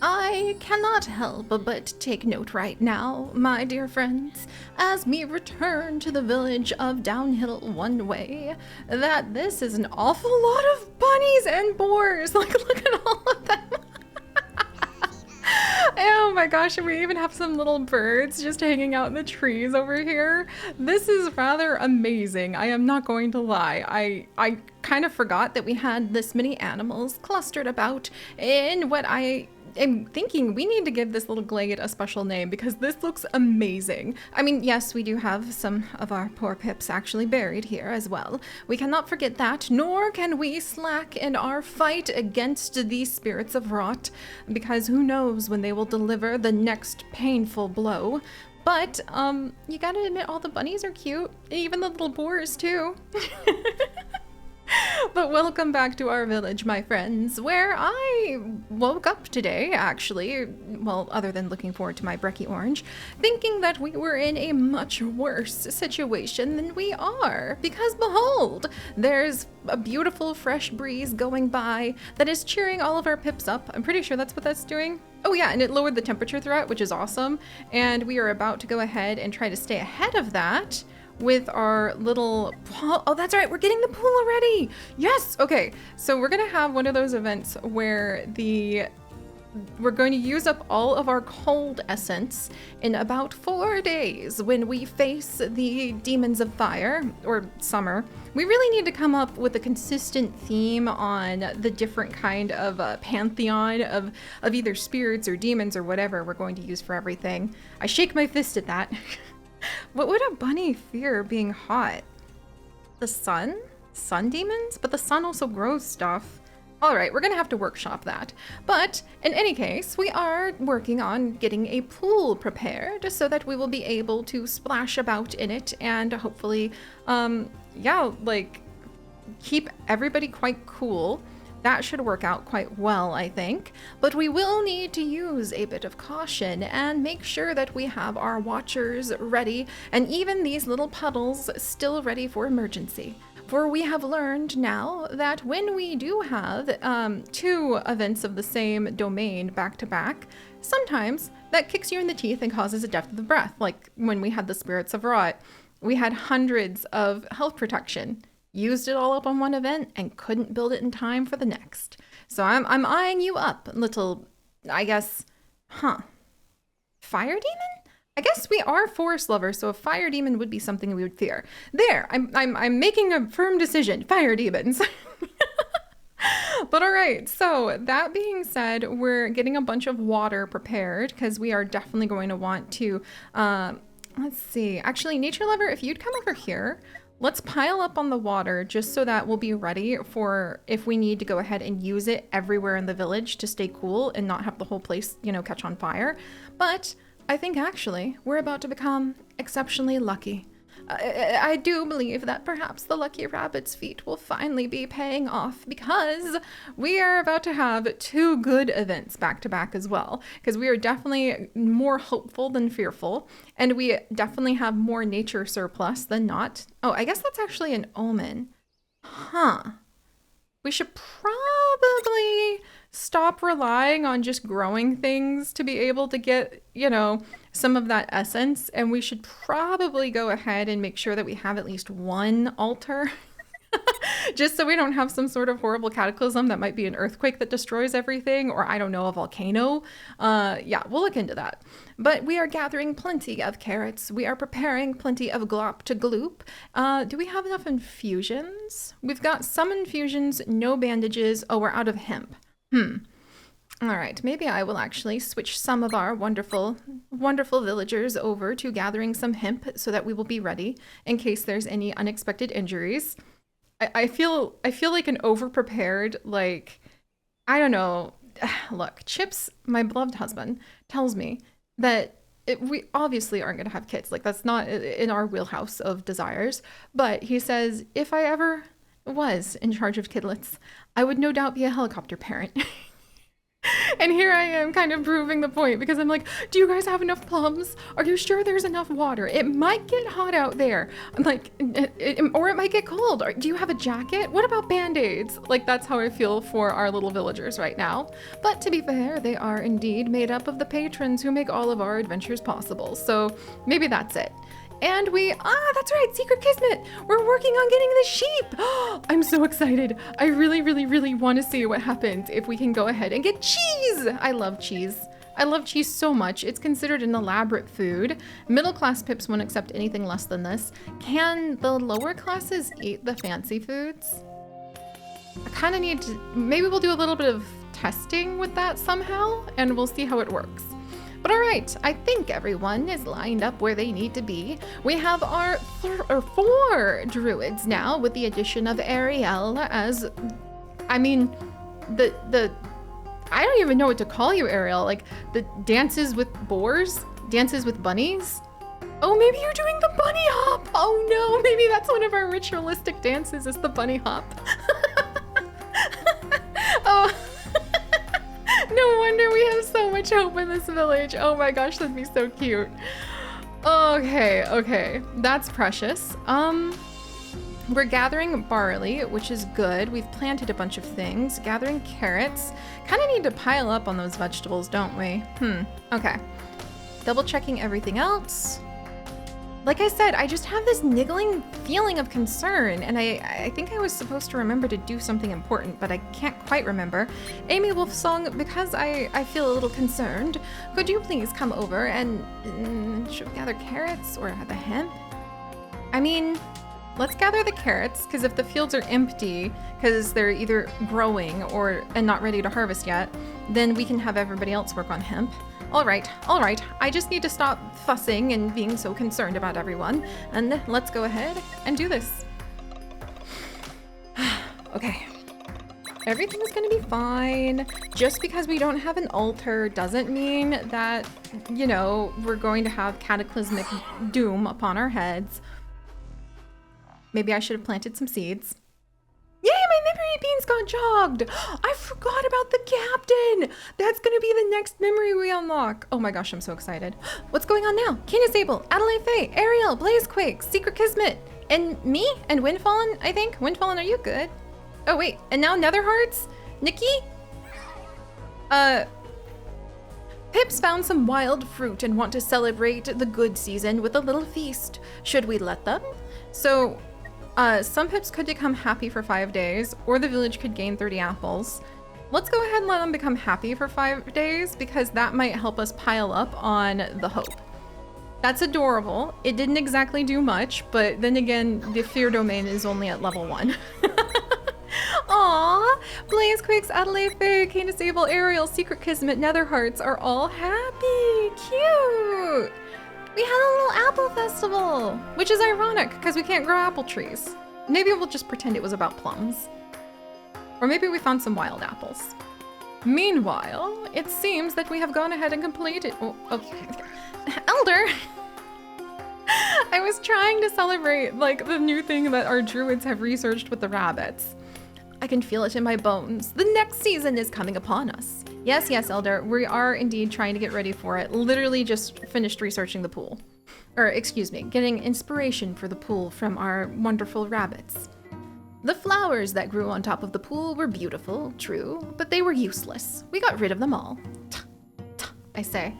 I cannot help but take note right now, my dear friends, as we return to the village of Downhill One Way, that this is an awful lot of bunnies and boars. Like, look at all of them. Oh my gosh, and we even have some little birds just hanging out in the trees over here. This is rather amazing. I am not going to lie. I kind of forgot that we had this many animals clustered about in what I am thinking we need to give this little glade a special name because this looks amazing. I mean, yes, we do have some of our poor pips actually buried here as well. We cannot forget that, nor can we slack in our fight against these spirits of rot, because who knows when they will deliver the next painful blow. But, you gotta admit, all the bunnies are cute, even the little boars too. But welcome back to our village, my friends, where I woke up today, actually, well, other than looking forward to my brekkie orange, thinking that we were in a much worse situation than we are. Because behold, there's a beautiful fresh breeze going by that is cheering all of our pips up. I'm pretty sure that's what that's doing. Oh yeah, and it lowered the temperature threat, which is awesome. And we are about to go ahead and try to stay ahead of that with our little, oh, that's right, we're getting the pool already. Yes, okay. So we're gonna have one of those events where we're going to use up all of our cold essence in about 4 days when we face the demons of fire, or summer. We really need to come up with a consistent theme on the different kind of pantheon of either spirits or demons or whatever we're going to use for everything. I shake my fist at that. What would a bunny fear being hot? The sun? Sun demons? But the sun also grows stuff. All right, we're gonna have to workshop that. But in any case, we are working on getting a pool prepared so that we will be able to splash about in it and hopefully, yeah, like keep everybody quite cool. That should work out quite well, I think, but we will need to use a bit of caution and make sure that we have our watchers ready and even these little puddles still ready for emergency. For we have learned now that when we do have 2 events of the same domain back to back, sometimes that kicks you in the teeth and causes a death of the breath. Like when we had the spirits of rot, we had hundreds of health protection. Used it all up on one event and couldn't build it in time for the next. So I'm eyeing you up, little, I guess, fire demon? I guess we are forest lovers, so a fire demon would be something we would fear. There, I'm making a firm decision. Fire demons. But all right, so that being said, we're getting a bunch of water prepared because we are definitely going to want to, let's see. Actually, nature lover, if you'd come over here, let's pile up on the water just so that we'll be ready for if we need to go ahead and use it everywhere in the village to stay cool and not have the whole place, you know, catch on fire. But I think actually we're about to become exceptionally lucky. I do believe that perhaps the lucky rabbit's feet will finally be paying off because we are about to have 2 good events back to back as well, because we are definitely more hopeful than fearful, and we definitely have more nature surplus than not. Oh, I guess that's actually an omen. Huh. We should probably stop relying on just growing things to be able to get, you know, some of that essence. And we should probably go ahead and make sure that we have at least 1 altar. Just so we don't have some sort of horrible cataclysm that might be an earthquake that destroys everything, or I don't know, a volcano. Yeah, we'll look into that. But we are gathering plenty of carrots. We are preparing plenty of glop to gloop. Do we have enough infusions? We've got some infusions, no bandages. Oh, we're out of hemp. All right, maybe I will actually switch some of our wonderful, wonderful villagers over to gathering some hemp so that we will be ready in case there's any unexpected injuries. I feel like an over-prepared, like, I don't know. Look, Chips, my beloved husband, tells me that we obviously aren't going to have kids. Like, that's not in our wheelhouse of desires. But he says, if I ever was in charge of kidlets, I would no doubt be a helicopter parent. And here I am kind of proving the point because I'm like, do you guys have enough plums? Are you sure there's enough water? It might get hot out there. I'm like, or it might get cold. Do you have a jacket? What about band-aids? Like, that's how I feel for our little villagers right now. But to be fair, they are indeed made up of the patrons who make all of our adventures possible. So maybe that's it. And that's right, Secret Kismet. We're working on getting the sheep. I'm so excited. I really, really, really want to see what happens if we can go ahead and get cheese. I love cheese. I love cheese so much. It's considered an elaborate food. Middle class pips won't accept anything less than this. Can the lower classes eat the fancy foods? I kind of need to, maybe we'll do a little bit of testing with that somehow, and we'll see how it works. But all right, I think everyone is lined up where they need to be. We have our 4 druids now with the addition of Ariel as, I mean, I don't even know what to call you, Ariel. Like the dances with boars, dances with bunnies. Oh, maybe you're doing the bunny hop. Oh no, maybe that's one of our ritualistic dances is the bunny hop. Oh. No wonder we have so much hope in this village. Oh my gosh, that'd be so cute. Okay, that's precious. We're gathering barley, which is good. We've planted a bunch of things. Gathering carrots. Kind of need to pile up on those vegetables, don't we? Okay. Double checking everything else. Like I said, I just have this niggling feeling of concern, and I think I was supposed to remember to do something important, but I can't quite remember. Amy Wolfsong, because I feel a little concerned, could you please come over and should we gather carrots or the hemp? I mean, let's gather the carrots, because if the fields are empty, because they're either growing and not ready to harvest yet, then we can have everybody else work on hemp. All right. I just need to stop fussing and being so concerned about everyone. And let's go ahead and do this. Okay. Everything's gonna be fine. Just because we don't have an altar doesn't mean that, you know, we're going to have cataclysmic doom upon our heads. Maybe I should have planted some seeds. Yay, my memory beans got jogged! I forgot about the captain! That's gonna be the next memory we unlock. Oh my gosh, I'm so excited. What's going on now? Kina Sable, Adelaide Faye, Ariel, Blazequake, Secret Kismet, and me? And Windfallen, I think. Windfallen, are you good? Oh wait, and now Netherhearts? Nikki? Pips found some wild fruit and want to celebrate the good season with a little feast. Should we let them? So, some pips could become happy for 5 days, or the village could gain 30 apples. Let's go ahead and let them become happy for 5 days, because that might help us pile up on the hope. That's adorable. It didn't exactly do much, but then again, the fear domain is only at level 1. Aww! Blazequakes, Adelaide Faye, Kane Sable, Ariel, Secret Kismet, Netherhearts are all happy! Cute! We had a little apple festival, which is ironic because we can't grow apple trees. Maybe we'll just pretend it was about plums. Or maybe we found some wild apples. Meanwhile, it seems that we have gone ahead and completed... Oh, okay. Elder! I was trying to celebrate, like, the new thing that our druids have researched with the rabbits. I can feel it in my bones. The next season is coming upon us. Yes, Elder, we are indeed trying to get ready for it. Literally just finished researching the pool. Or, excuse me, getting inspiration for the pool from our wonderful rabbits. The flowers that grew on top of the pool were beautiful, true, but they were useless. We got rid of them all. I say.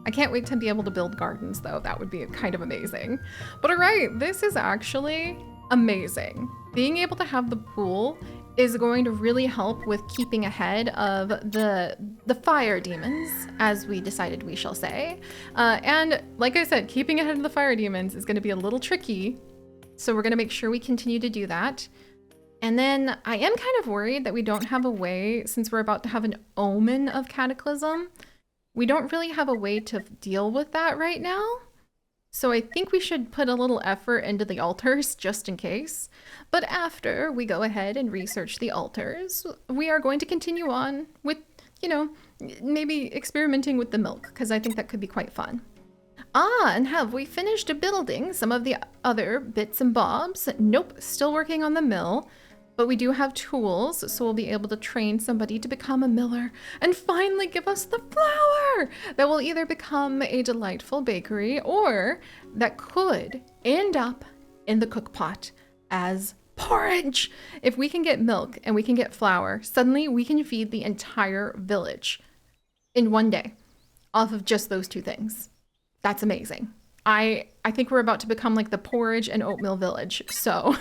I can't wait to be able to build gardens, though. That would be kind of amazing. But all right, this is actually amazing. Being able to have the pool is going to really help with keeping ahead of the fire demons, as we decided we shall say. And like I said, keeping ahead of the fire demons is going to be a little tricky, so we're going to make sure we continue to do that. And then I am kind of worried that we don't have a way, since we're about to have an omen of cataclysm, we don't really have a way to deal with that right now. So I think we should put a little effort into the altars just in case. But after we go ahead and research the altars, we are going to continue on with, you know, maybe experimenting with the milk, because I think that could be quite fun. And have we finished building some of the other bits and bobs? Nope, still working on the mill. But we do have tools, so we'll be able to train somebody to become a miller and finally give us the flour that will either become a delightful bakery or that could end up in the cook pot as porridge. If we can get milk and we can get flour, suddenly we can feed the entire village in one day off of just those two things. That's amazing. I think we're about to become like the porridge and oatmeal village. So,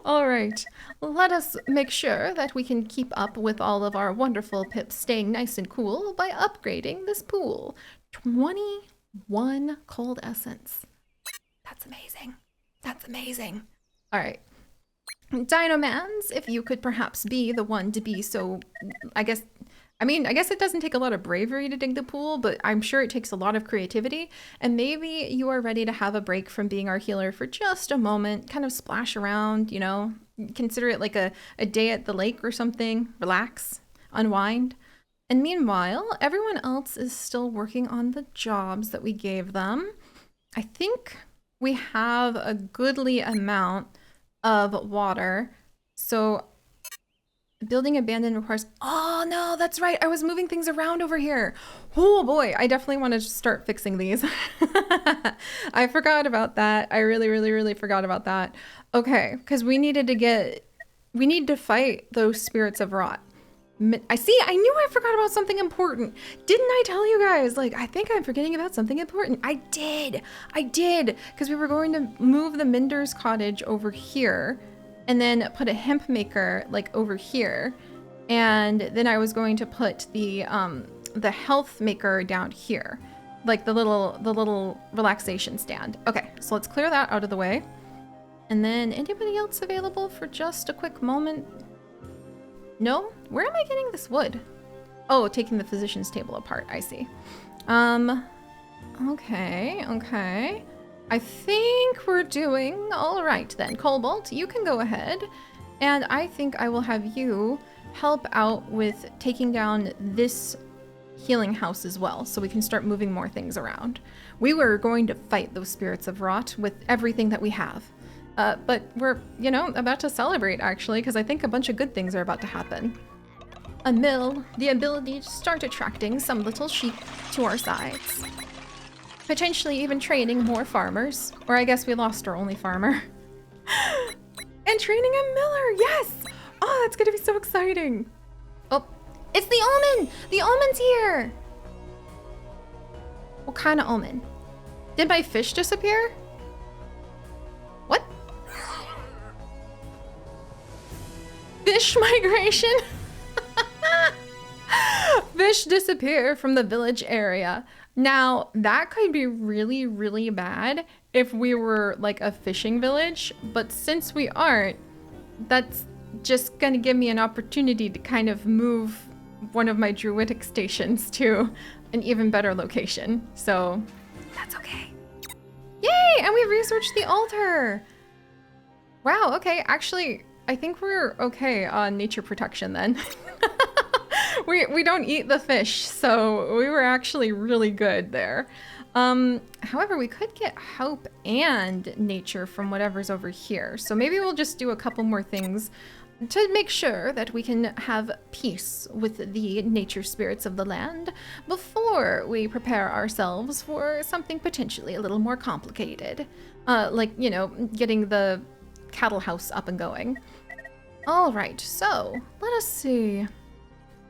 all right, let us make sure that we can keep up with all of our wonderful pips staying nice and cool by upgrading this pool. 21 cold essence. That's amazing. That's amazing. All right. Dinomans, if you could perhaps be the one to be so, I guess it doesn't take a lot of bravery to dig the pool, but I'm sure it takes a lot of creativity. And maybe you are ready to have a break from being our healer for just a moment, kind of splash around, you know, consider it like a day at the lake or something, relax, unwind. And meanwhile, everyone else is still working on the jobs that we gave them. I think we have a goodly amount of water. So building abandoned requires, oh no, that's right. I was moving things around over here. Oh boy, I definitely want to start fixing these. I forgot about that. I really forgot about that. Okay, because we need to fight those spirits of rot. I knew I forgot about something important. Didn't I tell you guys? Like, I think I'm forgetting about something important. I did, because we were going to move the Minder's cottage over here and then put a hemp maker like over here. And then I was going to put the health maker down here, like the little relaxation stand. Okay, so let's clear that out of the way. And then anybody else available for just a quick moment? No? Where am I getting this wood? Oh, taking the physician's table apart. I see. Okay. I think we're doing all right then. Cobalt, you can go ahead. And I think I will have you help out with taking down this healing house as well, so we can start moving more things around. We were going to fight those spirits of rot with everything that we have. But we're, you know, about to celebrate, actually, because I think a bunch of good things are about to happen. A mill, the ability to start attracting some little sheep to our sides. Potentially even training more farmers. Or I guess we lost our only farmer. And training a miller, yes! Oh, that's gonna be so exciting. Oh, it's the almond! The almond's here! What kind of almond? Did my fish disappear? What? Fish migration? Fish disappear from the village area. Now, that could be really bad if we were like a fishing village, but since we aren't, that's just gonna give me an opportunity to kind of move one of my druidic stations to an even better location. So that's okay. Yay! And we researched the altar. Wow, okay, actually, I think we're okay on nature protection then. We don't eat the fish, so we were actually really good there. However, we could get hope and nature from whatever's over here. So maybe we'll just do a couple more things to make sure that we can have peace with the nature spirits of the land before we prepare ourselves for something potentially a little more complicated. Like, you know, getting the cattle house up and going. All right, so let us see.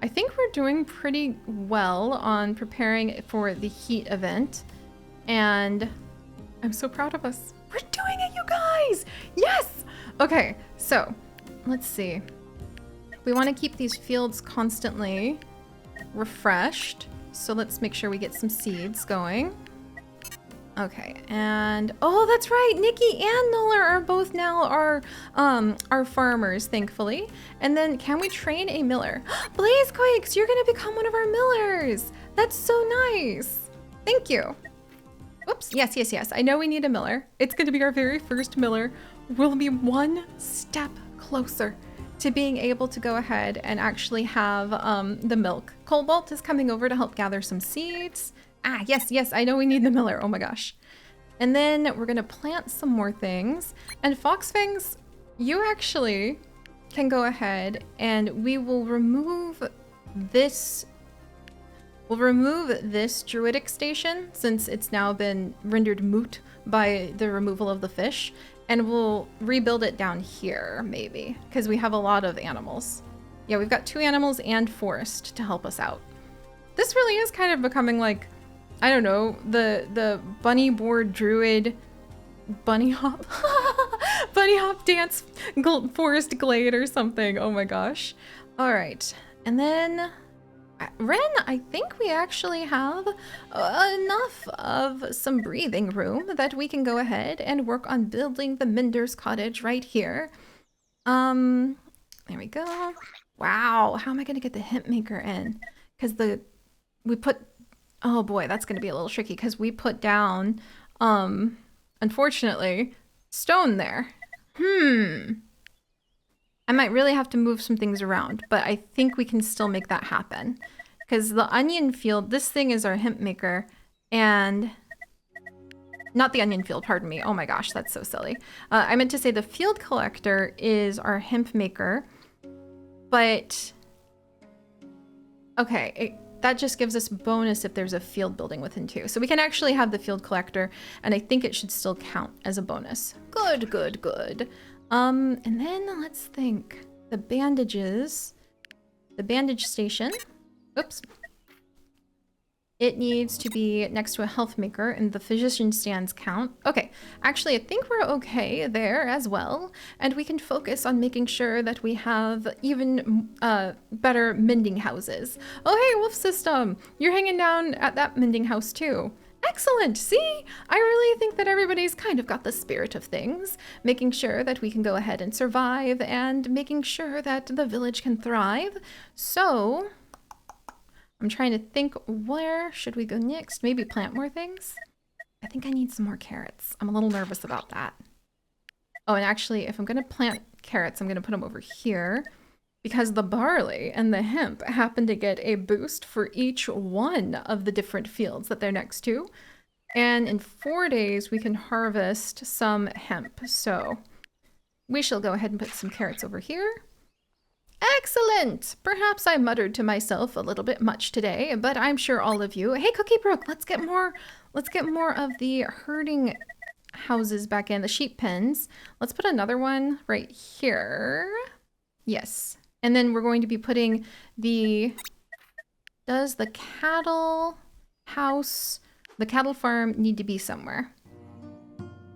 I think we're doing pretty well on preparing for the heat event, and I'm so proud of us. We're doing it, you guys! Yes! Okay, so let's see. We want to keep these fields constantly refreshed, so let's make sure we get some seeds going. Okay, and oh, that's right, Nikki and Nola are both now our farmers, thankfully. And then can we train a miller? Blazequakes, you're gonna become one of our millers. That's so nice. Thank you. Oops, yes. I know we need a miller. It's gonna be our very first miller. We'll be one step closer to being able to go ahead and actually have the milk. Cobalt is coming over to help gather some seeds. Ah, yes, I know we need the miller. Oh my gosh. And then we're gonna plant some more things. And Foxfangs, You actually can go ahead and we will remove this. We'll remove this druidic station since it's now been rendered moot by the removal of the fish, and we'll rebuild it down here maybe because we have a lot of animals. Yeah, we've got 2 animals and forest to help us out. This really is kind of becoming like, I don't know, the bunny board druid bunny hop bunny hop dance forest glade or something. Oh my gosh. All right, and then Ren, I think we actually have enough of some breathing room that we can go ahead and work on building the Minder's cottage right here. There we go. Wow, how am I gonna get the hemp maker in? Because oh boy, that's gonna be a little tricky because we put down, unfortunately, stone there. I might really have to move some things around, but I think we can still make that happen. Because the onion field, this thing is our hemp maker, and not the onion field, pardon me. Oh my gosh, that's so silly. I meant to say the field collector is our hemp maker, but okay, that just gives us bonus if there's a field building within 2. So we can actually have the field collector, and I think it should still count as a bonus. Good, good, good. And then let's think. The bandages. The bandage station. Oops. It needs to be next to a health maker, and the physician stands count. Okay, actually, I think we're okay there as well. And we can focus on making sure that we have even better mending houses. Oh, hey, Wolf System! You're hanging down at that mending house too. Excellent! See? I really think that everybody's kind of got the spirit of things, making sure that we can go ahead and survive and making sure that the village can thrive. So, I'm trying to think, where should we go next? Maybe plant more things? I think I need some more carrots. I'm a little nervous about that. Oh, and actually, if I'm going to plant carrots, I'm going to put them over here, because the barley and the hemp happen to get a boost for each one of the different fields that they're next to. And in 4 days, we can harvest some hemp. So we shall go ahead and put some carrots over here. Excellent! Perhaps I muttered to myself a little bit much today, but I'm sure all of you... Hey, Cookie Brook, let's get more of the herding houses back in, the sheep pens. Let's put another one right here. Yes. And then we're going to be putting does the cattle house, the cattle farm need to be somewhere?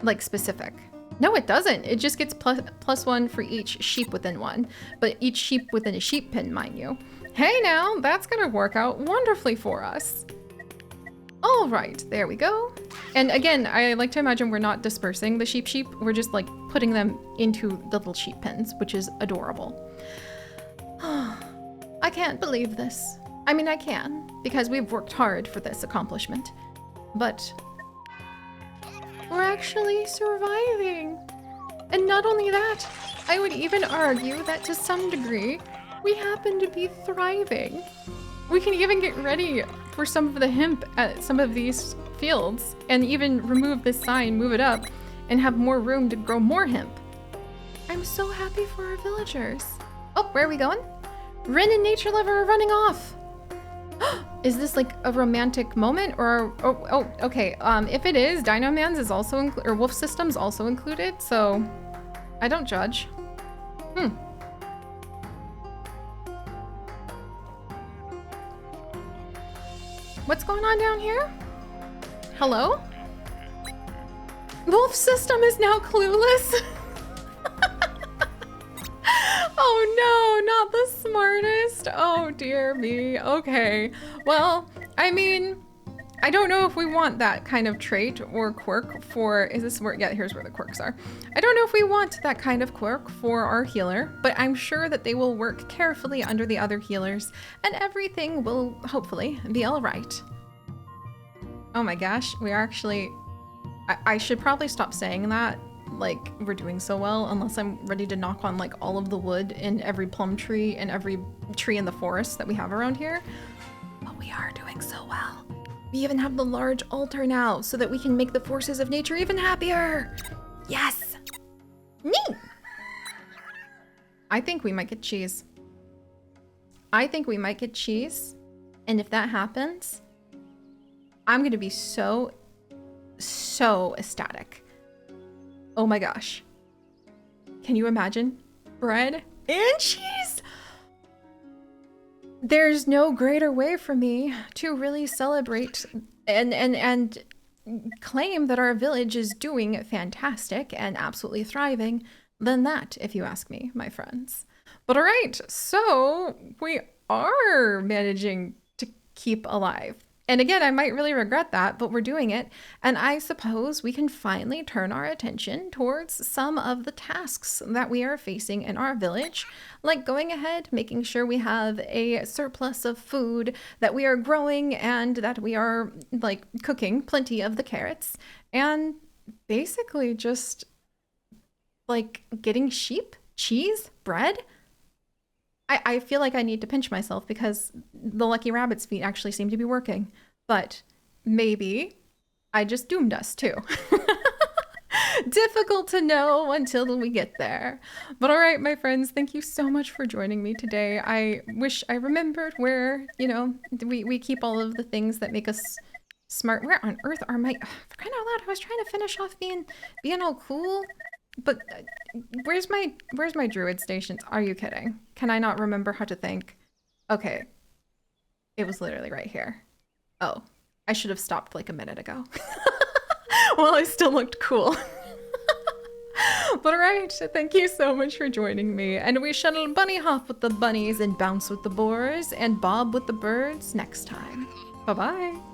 Like specific? No, it doesn't. It just gets plus 1 for each sheep within one, but each sheep within a sheep pen, mind you. Hey now, that's gonna work out wonderfully for us. All right, there we go. And again, I like to imagine we're not dispersing the sheep. We're just like putting them into the little sheep pens, which is adorable. I can't believe this. I mean, I can, because we've worked hard for this accomplishment, but we're actually surviving. And not only that, I would even argue that to some degree, we happen to be thriving. We can even get ready for some of the hemp at some of these fields and even remove this sign, move it up, and have more room to grow more hemp. I'm so happy for our villagers. Oh, where are we going? Ren and Nature Lover are running off. Is this like a romantic moment or, oh, okay. If it is, Dino Man's is also or Wolf System's also included, so I don't judge. What's going on down here? Hello? Wolf System is now clueless. Oh no, not the smartest. Oh dear me. Okay. Well, I mean, I don't know if we want that kind of trait or quirk for, is this where, yeah, here's where the quirks are. I don't know if we want that kind of quirk for our healer, but I'm sure that they will work carefully under the other healers and everything will hopefully be all right. Oh my gosh, we are actually, I should probably stop saying that. Like, we're doing so well, unless I'm ready to knock on like all of the wood in every plum tree and every tree in the forest that we have around here. But we are doing so well. We even have the large altar now so that we can make the forces of nature even happier. Yes. Neat. I think we might get cheese. I think we might get cheese. And if that happens, I'm going to be so ecstatic. Oh my gosh. Can you imagine? Bread and cheese. There's no greater way for me to really celebrate and claim that our village is doing fantastic and absolutely thriving than that, if you ask me, my friends. But all right, so we are managing to keep alive. And again, I might really regret that, but we're doing it. And I suppose we can finally turn our attention towards some of the tasks that we are facing in our village, like going ahead, making sure we have a surplus of food, that we are growing, and that we are like cooking plenty of the carrots, and basically just like getting sheep, cheese, bread. I feel like I need to pinch myself because the lucky rabbit's feet actually seem to be working. But maybe I just doomed us too. Difficult to know until we get there. But all right, my friends, thank you so much for joining me today. I wish I remembered where, you know, we keep all of the things that make us smart. Where on earth are my... For crying out loud, I was trying to finish off being all cool. But where's my druid stations? Are you kidding? Can I not remember how to think? Okay. It was literally right here. Oh, I should have stopped like a minute ago. Well, I still looked cool. But all right, thank you so much for joining me. And we shall bunny hop with the bunnies and bounce with the boars and bob with the birds next time. Bye-bye.